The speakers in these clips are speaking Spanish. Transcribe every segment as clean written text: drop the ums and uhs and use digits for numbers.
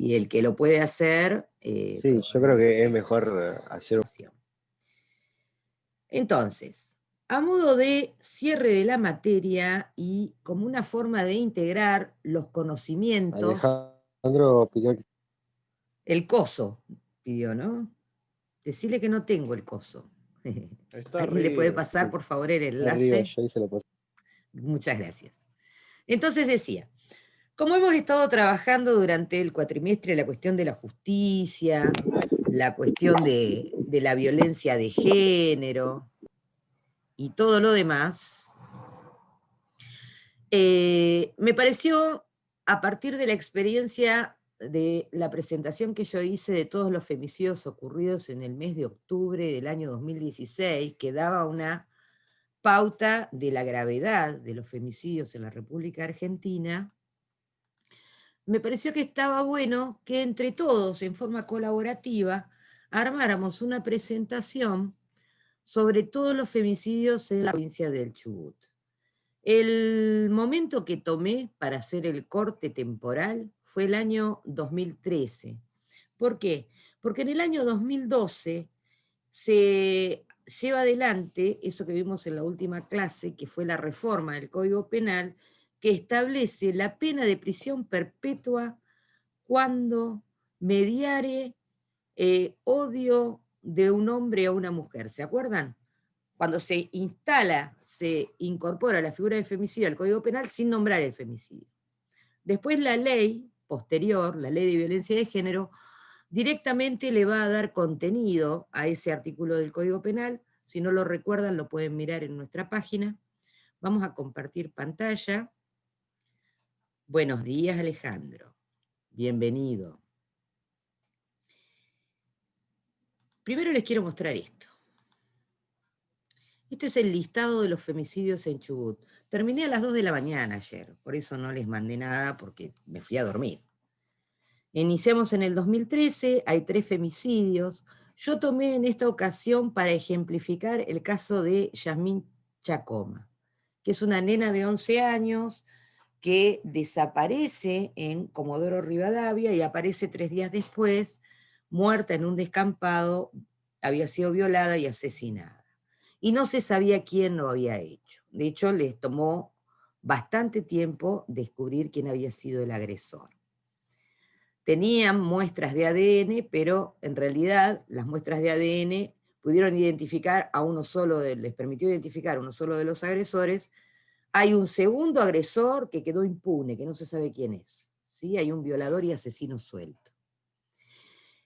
Y el que lo puede hacer... Sí, yo creo que es mejor hacer... Entonces, a modo de cierre de la materia y como una forma de integrar los conocimientos, Alejandro pidió... el coso pidió, ¿no? Decirle que no tengo el coso. Está ¿Alguien le puede arriba. pasar, por favor, el Arriba, enlace? yo hice la cosa. Muchas gracias. Entonces decía, como hemos estado trabajando durante el cuatrimestre la cuestión de la justicia, la cuestión de la violencia de género y todo lo demás, me pareció, a partir de la experiencia de la presentación que yo hice de todos los femicidios ocurridos en el mes de octubre del año 2016, que daba una pauta de la gravedad de los femicidios en la República Argentina, me pareció que estaba bueno que entre todos, en forma colaborativa, armáramos una presentación sobre todos los femicidios en la provincia del Chubut. El momento que tomé para hacer el corte temporal fue el año 2013. ¿Por qué? Porque en el año 2012 se lleva adelante eso que vimos en la última clase, que fue la reforma del Código Penal, que establece la pena de prisión perpetua cuando mediare odio de un hombre a una mujer. ¿Se acuerdan? Cuando se instala, se incorpora la figura de femicidio al Código Penal sin nombrar el femicidio. Después la ley posterior, la ley de violencia de género, directamente le va a dar contenido a ese artículo del Código Penal. Si no lo recuerdan, lo pueden mirar en nuestra página. Vamos a compartir pantalla. Buenos días, Alejandro. Bienvenido. Primero les quiero mostrar esto. Este es el listado de los femicidios en Chubut. Terminé a las 2 de la mañana ayer, por eso no les mandé nada, porque me fui a dormir. Iniciamos en el 2013, hay 3 femicidios. Yo tomé en esta ocasión para ejemplificar el caso de Yasmín Chacoma, que es una nena de 11 años que desaparece en Comodoro Rivadavia y aparece 3 días después, muerta en un descampado, había sido violada y asesinada. Y no se sabía quién lo había hecho. De hecho, les tomó bastante tiempo descubrir quién había sido el agresor. Tenían muestras de ADN, pero en realidad las muestras de ADN pudieron identificar a uno solo, les permitió identificar a uno solo de los agresores. Hay un segundo agresor que quedó impune, que no se sabe quién es. ¿Sí? Hay un violador y asesino suelto.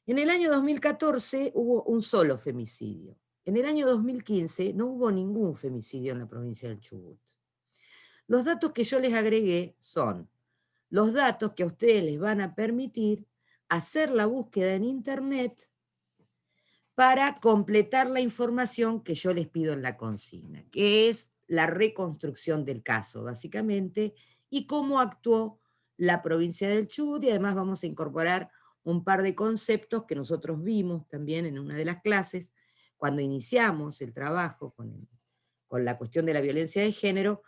En el año 2014 hubo un solo femicidio. En el año 2015 no hubo ningún femicidio en la provincia del Chubut. Los datos que yo les agregué son los datos que a ustedes les van a permitir hacer la búsqueda en Internet para completar la información que yo les pido en la consigna, que es la reconstrucción del caso, básicamente, y cómo actuó la provincia del Chubut, y además vamos a incorporar un par de conceptos que nosotros vimos también en una de las clases, cuando iniciamos el trabajo con la cuestión de la violencia de género,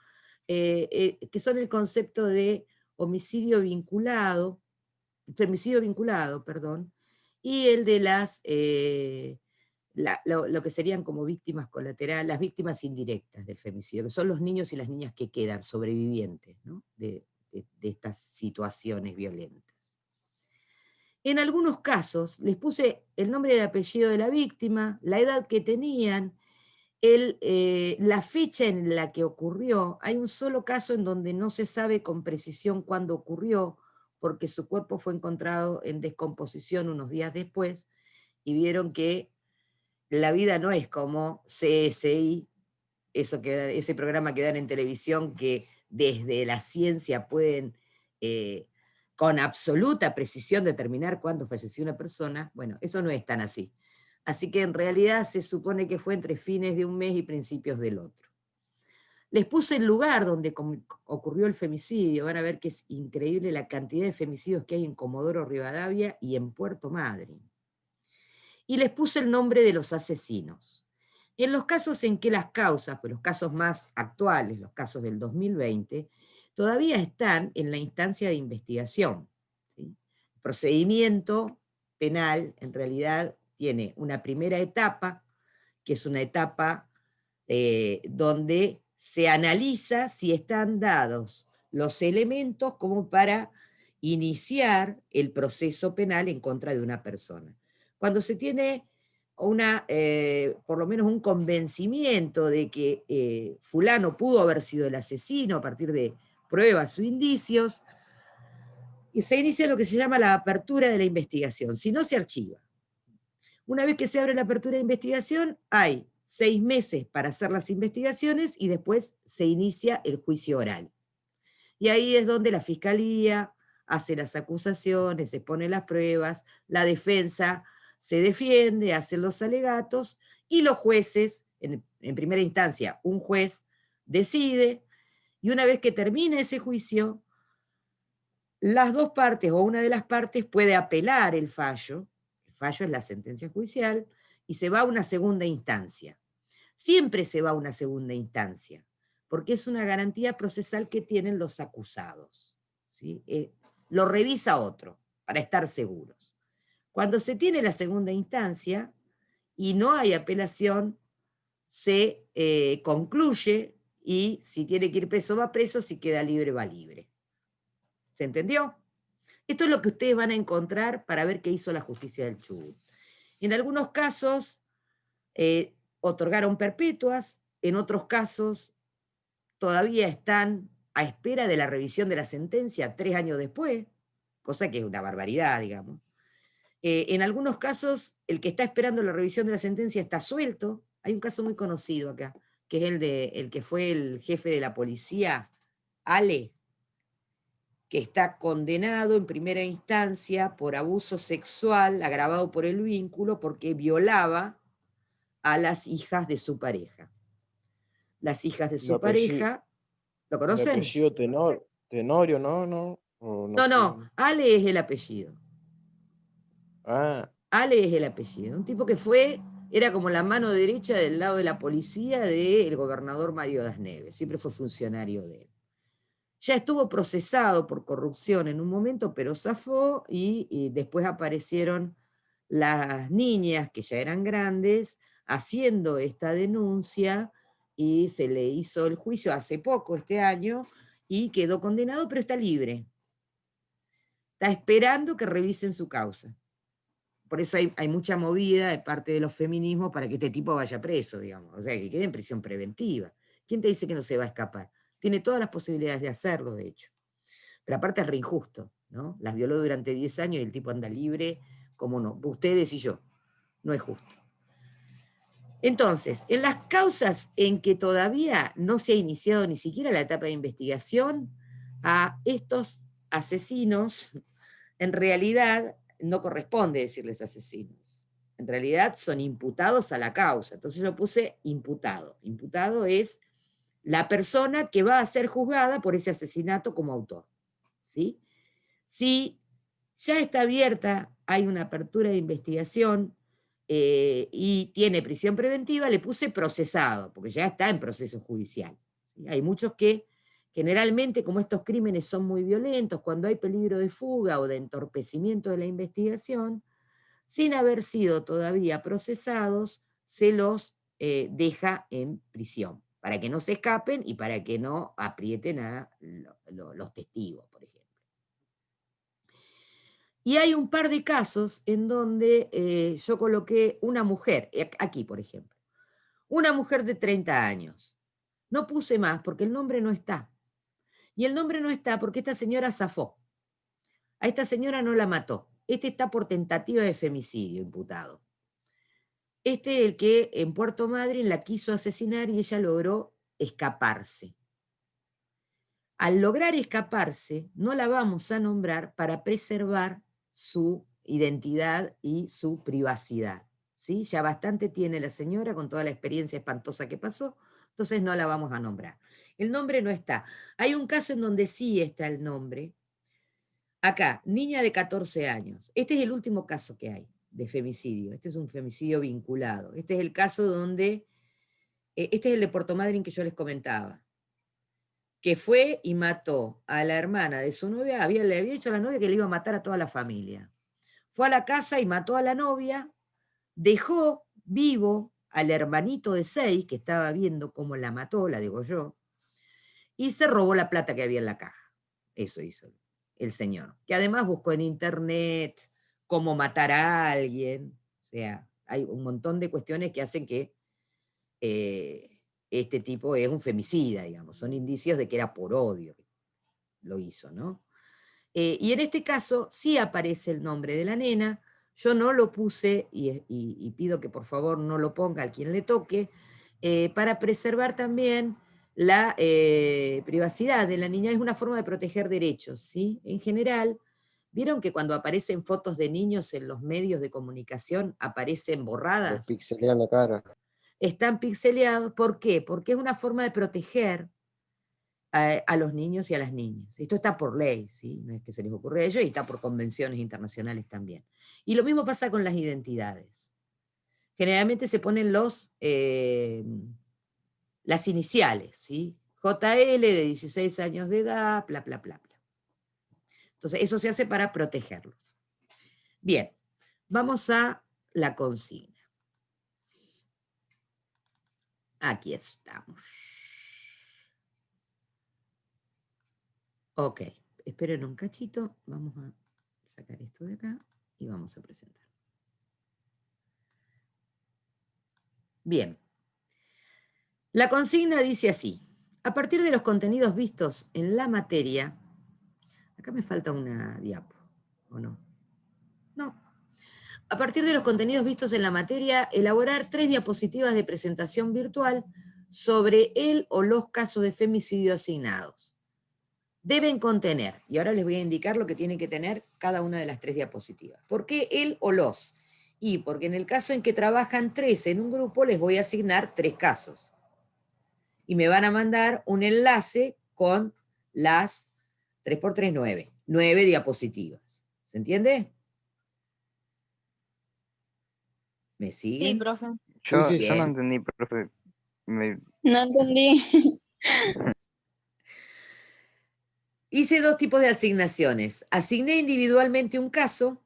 que son el concepto de femicidio vinculado, perdón, y el de las, lo que serían como víctimas colaterales, las víctimas indirectas del femicidio, que son los niños y las niñas que quedan sobrevivientes, ¿no? de estas situaciones violentas. En algunos casos les puse el nombre y el apellido de la víctima, la edad que tenían, la fecha en la que ocurrió. Hay un solo caso en donde no se sabe con precisión cuándo ocurrió, porque su cuerpo fue encontrado en descomposición unos días después, y vieron que la vida no es como CSI, ese programa que dan en televisión, que desde la ciencia pueden con absoluta precisión determinar cuándo falleció una persona. Bueno, eso no es tan así. Así que en realidad se supone que fue entre fines de un mes y principios del otro. Les puse el lugar donde ocurrió el femicidio. Van a ver que es increíble la cantidad de femicidios que hay en Comodoro Rivadavia y en Puerto Madryn. Y les puse el nombre de los asesinos. En los casos en que las causas, pues los casos más actuales, los casos del 2020, todavía están en la instancia de investigación, ¿sí? procedimiento penal en realidad tiene una primera etapa, que es una etapa donde se analiza si están dados los elementos como para iniciar el proceso penal en contra de una persona. Cuando se tiene por lo menos un convencimiento de que fulano pudo haber sido el asesino a partir de pruebas o indicios, y se inicia lo que se llama la apertura de la investigación, si no se archiva. Una vez que se abre la apertura de investigación, hay 6 meses para hacer las investigaciones y después se inicia el juicio oral. Y ahí es donde la fiscalía hace las acusaciones, se pone las pruebas, la defensa se defiende, hace los alegatos, y los jueces, en primera instancia, un juez decide, y una vez que termine ese juicio, las dos partes o una de las partes puede apelar el fallo es la sentencia judicial, y se va a una segunda instancia. Siempre se va a una segunda instancia, porque es una garantía procesal que tienen los acusados, ¿sí? Lo revisa otro, para estar seguros. Cuando se tiene la segunda instancia y no hay apelación, se concluye, y si tiene que ir preso va preso, si queda libre va libre. ¿Se entendió? Esto es lo que ustedes van a encontrar para ver qué hizo la justicia del Chubut. En algunos casos otorgaron perpetuas, en otros casos todavía están a espera de la revisión de la sentencia 3 años después, cosa que es una barbaridad, digamos. En algunos casos, el que está esperando la revisión de la sentencia está suelto. Hay un caso muy conocido acá, que es el que fue el jefe de la policía, Ale, que está condenado en primera instancia por abuso sexual agravado por el vínculo porque violaba a las hijas de su pareja. Las hijas de su pareja, ¿lo El conocen? apellido Tenorio, ¿no? ¿No? O no sé. No, Ale es el apellido. Ah, Ale es el apellido. Un tipo que era como la mano derecha del lado de la policía del gobernador Mario Das Neves. Siempre fue funcionario de él. Ya estuvo procesado por corrupción en un momento, pero zafó, y después aparecieron las niñas, que ya eran grandes, haciendo esta denuncia, y se le hizo el juicio hace poco, este año, y quedó condenado, pero está libre. Está esperando que revisen su causa. Por eso hay mucha movida de parte de los feminismos para que este tipo vaya preso, digamos. O sea, que quede en prisión preventiva. ¿Quién te dice que no se va a escapar? Tiene todas las posibilidades de hacerlo, de hecho. Pero aparte es re injusto, ¿no? Las violó durante 10 años y el tipo anda libre, como no. Ustedes y yo. No es justo. Entonces, en las causas en que todavía no se ha iniciado ni siquiera la etapa de investigación, a estos asesinos, en realidad no corresponde decirles asesinos. En realidad son imputados a la causa. Entonces yo puse imputado. Imputado es la persona que va a ser juzgada por ese asesinato como autor. ¿Sí? Si ya está abierta, hay una apertura de investigación y tiene prisión preventiva, le puse procesado, porque ya está en proceso judicial. ¿Sí? Hay muchos que generalmente, como estos crímenes son muy violentos, cuando hay peligro de fuga o de entorpecimiento de la investigación, sin haber sido todavía procesados, se los deja en prisión, para que no se escapen y para que no aprieten a los testigos, por ejemplo. Y hay un par de casos en donde yo coloqué una mujer, aquí por ejemplo, una mujer de 30 años. No puse más porque el nombre no está. Y el nombre no está porque esta señora zafó. A esta señora no la mató. Este está por tentativa de femicidio imputado. Este es el que en Puerto Madryn la quiso asesinar y ella logró escaparse. Al lograr escaparse, no la vamos a nombrar para preservar su identidad y su privacidad. ¿Sí? Ya bastante tiene la señora con toda la experiencia espantosa que pasó, entonces no la vamos a nombrar. El nombre no está. Hay un caso en donde sí está el nombre. Acá, niña de 14 años. Este es el último caso que hay de femicidio. Este es un femicidio vinculado. Este es el caso donde, este es el de Puerto Madryn que yo les comentaba, que fue y mató a la hermana de su novia, le había dicho a la novia que le iba a matar a toda la familia. Fue a la casa y mató a la novia, dejó vivo al hermanito de 6, que estaba viendo cómo la mató, la degolló, y se robó la plata que había en la caja. Eso hizo el señor, que además buscó en internet cómo matar a alguien. O sea, hay un montón de cuestiones que hacen que este tipo es un femicida, digamos. Son indicios de que era por odio que lo hizo, ¿no? Y en este caso sí aparece el nombre de la nena. Yo no lo puse, y pido que por favor no lo ponga a quien le toque, para preservar también la privacidad de la niña. Es una forma de proteger derechos, ¿sí? En general, ¿vieron que cuando aparecen fotos de niños en los medios de comunicación aparecen Les borradas? pixelean la cara. Están pixeleados. ¿Por qué? Porque es una forma de proteger a los niños y a las niñas. Esto está por ley, ¿sí? No es que se les ocurre a ellos, y está por convenciones internacionales también. Y lo mismo pasa con las identidades. Generalmente se ponen las iniciales, ¿sí? JL de 16 años de edad, bla, bla, bla, bla. Entonces, eso se hace para protegerlos. Bien, vamos a la consigna. Aquí estamos. Ok, esperen un cachito, vamos a sacar esto de acá y vamos a presentar. Bien, la consigna dice así: a partir de los contenidos vistos en la materia, acá me falta una diapo, ¿o no? No. A partir de los contenidos vistos en la materia, elaborar 3 diapositivas de presentación virtual sobre el o los casos de femicidio asignados. Deben contener, y ahora les voy a indicar lo que tienen que tener cada una de las 3 diapositivas. ¿Por qué el o los? Y porque en el caso en que trabajan 3 en un grupo, les voy a asignar 3 casos. Y me van a mandar un enlace con las 3×3, 9 diapositivas. ¿Se entiende? ¿Me siguen? Sí, profe. Yo Sí, no entendí, profe. No entendí. Hice 2 tipos de asignaciones. Asigné individualmente un caso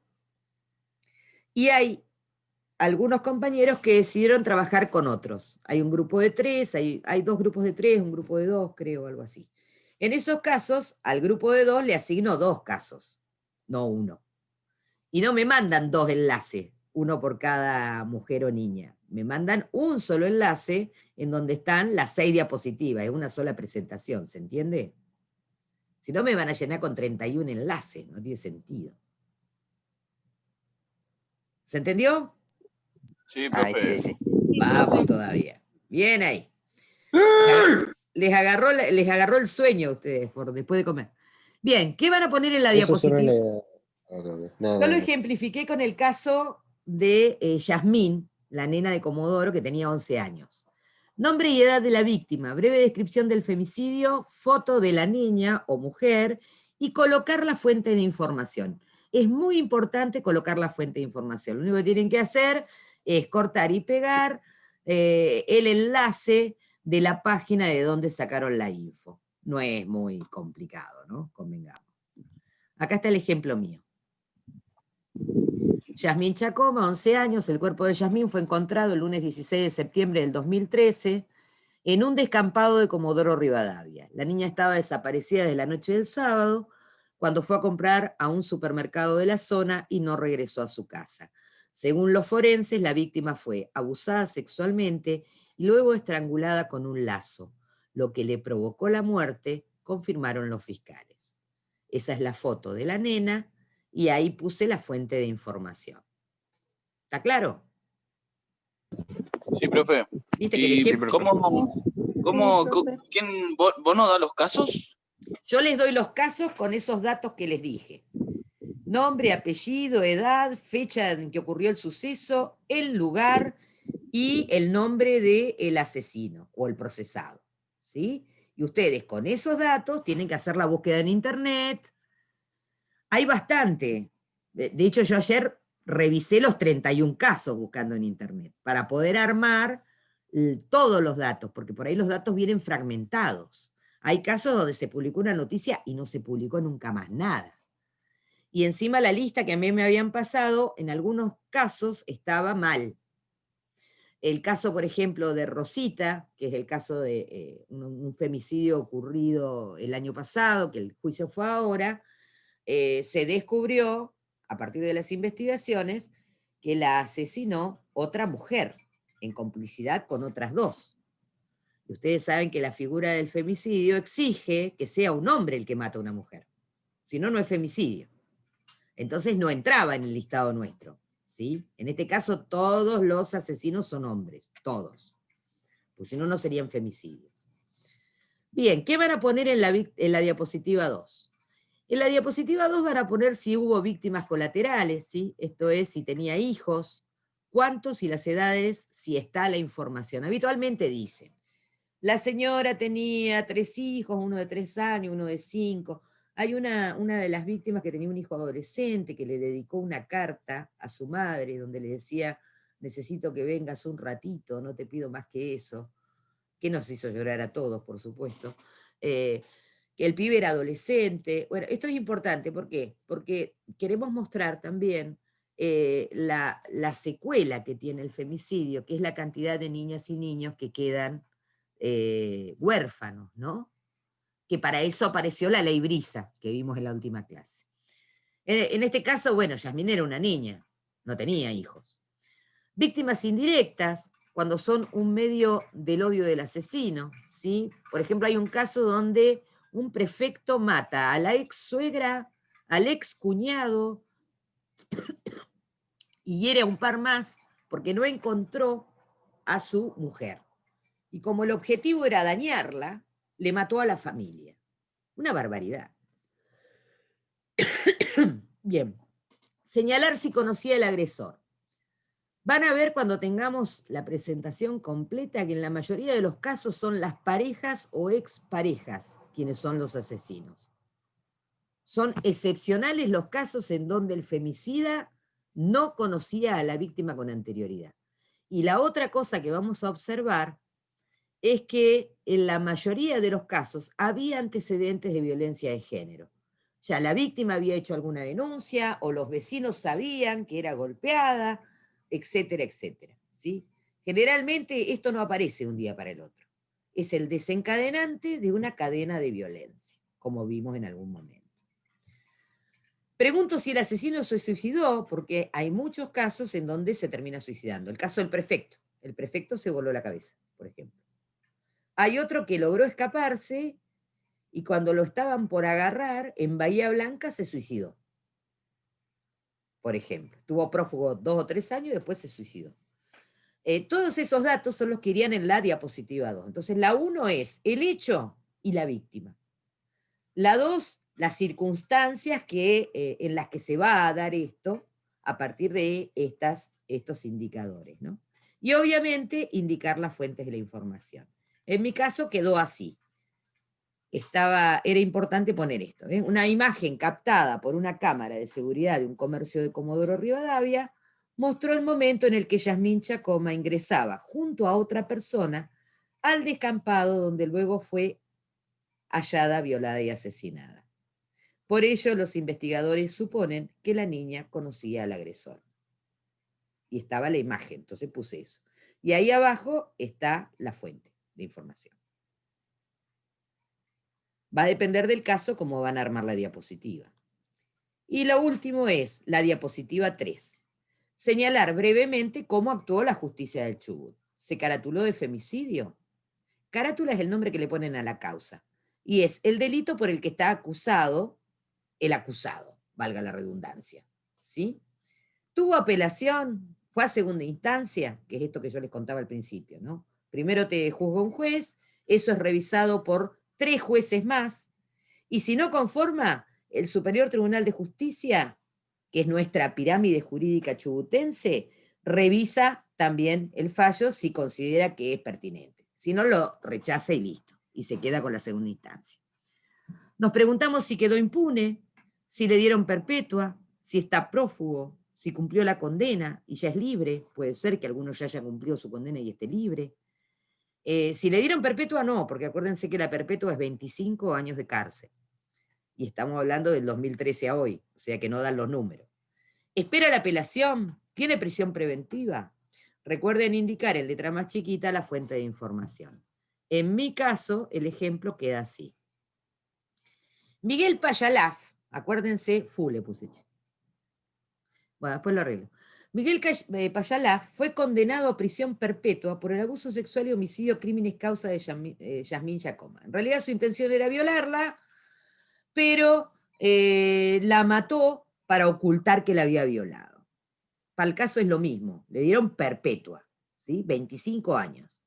y hay algunos compañeros que decidieron trabajar con otros. Hay un grupo de 3, hay 2 grupos de 3, un grupo de 2, creo, algo así. En esos casos, al grupo de 2 le asigno 2 casos, no 1. Y no me mandan 2 enlaces, uno por cada mujer o niña. Me mandan un solo enlace en donde están las 6 diapositivas, es una sola presentación, ¿se entiende? Si no me van a llenar con 31 enlaces, no tiene sentido. ¿Se entendió? Sí, Ay, profe. sí. Vamos todavía. Bien ahí. Les agarró el sueño a ustedes por después de comer. Bien, ¿qué van a poner en la Eso solo diapositiva? Nada, Yo lo ejemplifiqué con el caso de Yasmín, la nena de Comodoro, que tenía 11 años. Nombre y edad de la víctima, breve descripción del femicidio, foto de la niña o mujer, y colocar la fuente de información. Es muy importante colocar la fuente de información. Lo único que tienen que hacer es cortar y pegar el enlace de la página de donde sacaron la info. No es muy complicado, ¿no? Convengamos. Acá está el ejemplo mío. Yasmín Chacoma, 11 años, el cuerpo de Yasmín fue encontrado el lunes 16 de septiembre del 2013 en un descampado de Comodoro Rivadavia. La niña estaba desaparecida desde la noche del sábado, cuando fue a comprar a un supermercado de la zona y no regresó a su casa. Según los forenses, la víctima fue abusada sexualmente y luego estrangulada con un lazo, lo que le provocó la muerte, confirmaron los fiscales. Esa es la foto de la nena, y ahí puse la fuente de información. ¿Está claro? Sí, profe. ¿Viste que el ¿Y ejemplo? quién, vos no das los casos? Yo les doy los casos con esos datos que les dije. Nombre, apellido, edad, fecha en que ocurrió el suceso, el lugar y el nombre del asesino o el procesado. ¿Sí? Y ustedes con esos datos tienen que hacer la búsqueda en internet. Hay bastante. De hecho, yo ayer revisé los 31 casos buscando en internet para poder armar todos los datos, porque por ahí los datos vienen fragmentados. Hay casos donde se publicó una noticia y no se publicó nunca más nada. Y encima la lista que a mí me habían pasado, en algunos casos estaba mal. El caso, por ejemplo, de Rosita, que es el caso de un femicidio ocurrido el año pasado, que el juicio fue ahora, se descubrió, a partir de las investigaciones, que la asesinó otra mujer, en complicidad con otras dos. Y ustedes saben que la figura del femicidio exige que sea un hombre el que mata a una mujer. Si no, no es femicidio. Entonces no entraba en el listado nuestro. ¿Sí? En este caso todos los asesinos son hombres, todos. Pues si no, no serían femicidios. Bien, ¿qué van a poner en la diapositiva 2? En la diapositiva 2 van a poner si hubo víctimas colaterales, ¿sí? Esto es, si tenía hijos, cuántos y las edades, si está la información. Habitualmente dicen, la señora tenía 3 hijos, uno de 3 años, uno de 5. Hay una de las víctimas que tenía un hijo adolescente que le dedicó una carta a su madre donde le decía, necesito que vengas un ratito, no te pido más que eso, que nos hizo llorar a todos, por supuesto. Que el pibe era adolescente. Bueno, esto es importante, ¿por qué? Porque queremos mostrar también la secuela que tiene el femicidio, que es la cantidad de niñas y niños que quedan huérfanos, ¿no? Que para eso apareció la ley Brisa, que vimos en la última clase. En este caso, bueno, Yasmín era una niña, no tenía hijos. Víctimas indirectas, cuando son un medio del odio del asesino, ¿sí? Por ejemplo, hay un caso donde un prefecto mata a la ex suegra, al ex cuñado, y hiere a un par más porque no encontró a su mujer. Y como el objetivo era dañarla, le mató a la familia. Una barbaridad. Bien. Señalar si conocía al agresor. Van a ver cuando tengamos la presentación completa que en la mayoría de los casos son las parejas o exparejas quienes son los asesinos. Son excepcionales los casos en donde el femicida no conocía a la víctima con anterioridad. Y la otra cosa que vamos a observar es que en la mayoría de los casos había antecedentes de violencia de género. Ya la víctima había hecho alguna denuncia, o los vecinos sabían que era golpeada, etcétera, etcétera. ¿Sí? Generalmente esto no aparece un día para el otro. Es el desencadenante de una cadena de violencia, como vimos en algún momento. Pregunto si el asesino se suicidó, porque hay muchos casos en donde se termina suicidando. El caso del prefecto. El prefecto se voló la cabeza, por ejemplo. Hay otro que logró escaparse y cuando lo estaban por agarrar, en Bahía Blanca se suicidó. Por ejemplo, estuvo prófugo 2 o 3 años y después se suicidó. Todos esos datos son los que irían en la diapositiva 2. Entonces, la 1 es el hecho y la víctima. La 2, las circunstancias en las que se va a dar esto a partir de estos indicadores, ¿no? Y obviamente indicar las fuentes de la información. En mi caso quedó así. Era importante poner esto. Una imagen captada por una cámara de seguridad de un comercio de Comodoro Rivadavia mostró el momento en el que Yasmín Chacoma ingresaba junto a otra persona al descampado donde luego fue hallada, violada y asesinada. Por ello, los investigadores suponen que la niña conocía al agresor. Y estaba la imagen, entonces puse eso. Y ahí abajo está la fuente de información. Va a depender del caso cómo van a armar la diapositiva. Y lo último es la diapositiva 3. Señalar brevemente cómo actuó la justicia del Chubut. ¿Se caratuló de femicidio? Carátula es el nombre que le ponen a la causa. Y es el delito por el que está acusado el acusado, valga la redundancia. ¿Sí? ¿Tuvo apelación? ¿Fue a segunda instancia? Que es esto que yo les contaba al principio, ¿no? Primero te juzga un juez, eso es revisado por 3 jueces más, y si no conforma, el Superior Tribunal de Justicia, que es nuestra pirámide jurídica chubutense, revisa también el fallo si considera que es pertinente. Si no, lo rechaza y listo, y se queda con la segunda instancia. Nos preguntamos si quedó impune, si le dieron perpetua, si está prófugo, si cumplió la condena y ya es libre, puede ser que alguno ya haya cumplido su condena y esté libre. Si le dieron perpetua, no, porque acuérdense que la perpetua es 25 años de cárcel. Y estamos hablando del 2013 a hoy, o sea que no dan los números. ¿Espera la apelación? ¿Tiene prisión preventiva? Recuerden indicar en letra más chiquita la fuente de información. En mi caso, el ejemplo queda así. Miguel Payalaf, acuérdense, le puse. Bueno, después lo arreglo. Miguel Payalaf fue condenado a prisión perpetua por el abuso sexual y homicidio crímenes causa de Yasmín Yacoma. En realidad su intención era violarla, pero la mató para ocultar que la había violado. Para el caso es lo mismo, le dieron perpetua, ¿sí? 25 años.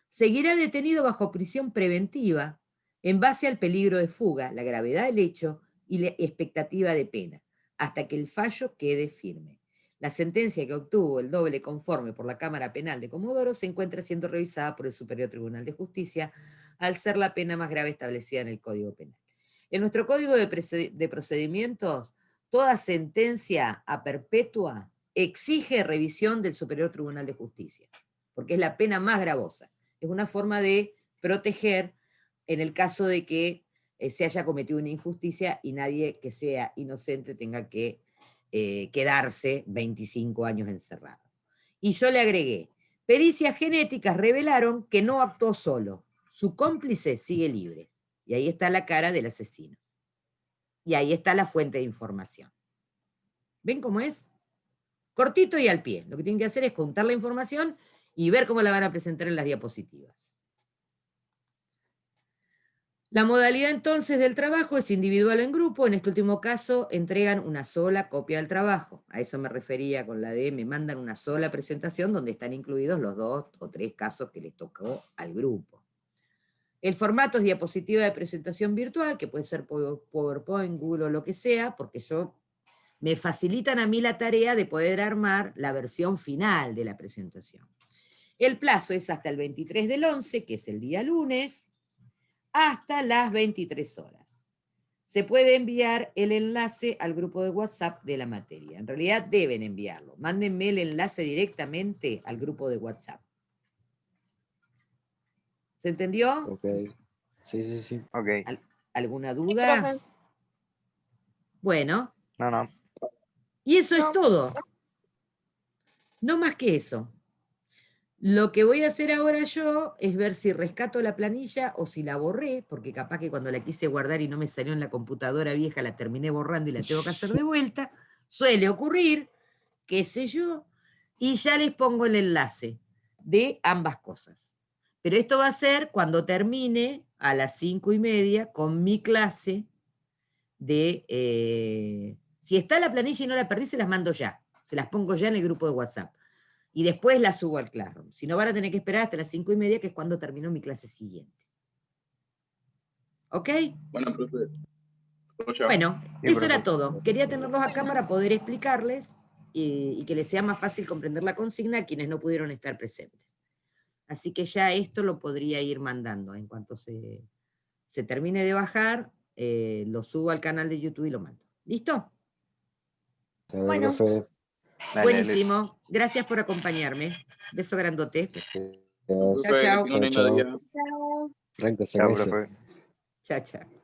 Seguirá detenido bajo prisión preventiva en base al peligro de fuga, la gravedad del hecho y la expectativa de pena, hasta que el fallo quede firme. La sentencia que obtuvo el doble conforme por la Cámara Penal de Comodoro se encuentra siendo revisada por el Superior Tribunal de Justicia, al ser la pena más grave establecida en el Código Penal. En nuestro Código de Procedimientos, toda sentencia a perpetua exige revisión del Superior Tribunal de Justicia, porque es la pena más gravosa. Es una forma de proteger en el caso de que se haya cometido una injusticia y nadie que sea inocente tenga que quedarse 25 años encerrado. Y yo le agregué, pericias genéticas revelaron que no actuó solo, su cómplice sigue libre. Y ahí está la cara del asesino. Y ahí está la fuente de información. ¿Ven cómo es? Cortito y al pie. Lo que tienen que hacer es contar la información y ver cómo la van a presentar en las diapositivas. La modalidad entonces del trabajo es individual o en grupo. En este último caso entregan una sola copia del trabajo. A eso me refería con la de me mandan una sola presentación donde están incluidos los 2 o 3 casos que les tocó al grupo. El formato es diapositiva de presentación virtual, que puede ser PowerPoint, Google o lo que sea, porque me facilitan a mí la tarea de poder armar la versión final de la presentación. El plazo es hasta el 23 del 11, que es el día lunes, hasta las 23 horas. Se puede enviar el enlace al grupo de WhatsApp de la materia. En realidad deben enviarlo. Mándenme el enlace directamente al grupo de WhatsApp. ¿Se entendió? Ok. Sí. Ok. ¿Alguna duda? Bueno. No. Y eso es todo. No más que eso. Lo que voy a hacer ahora yo es ver si rescato la planilla o si la borré, porque capaz que cuando la quise guardar y no me salió en la computadora vieja, la terminé borrando y la tengo que hacer de vuelta. Suele ocurrir, qué sé yo, y ya les pongo el enlace de ambas cosas. Pero esto va a ser cuando termine a las 5:30 con mi clase de... si está la planilla y no la perdí, se las mando ya. Se las pongo ya en el grupo de WhatsApp. Y después la subo al Classroom. Si no, van a tener que esperar hasta las 5:30, que es cuando termino mi clase siguiente. ¿Ok? Bueno, profe. Bueno, Sí, eso era profe. todo. Quería tenerlos acá para poder explicarles y que les sea más fácil comprender la consigna a quienes no pudieron estar presentes. Así que ya esto lo podría ir mandando. En cuanto se termine de bajar, lo subo al canal de YouTube y lo mando. ¿Listo? Bueno. Profe. Dale, Buenísimo. Gracias por acompañarme. Beso grandote. Profe, Chao. que tenga un lindo día. Franco Chao, Cervezo. profe. Chao.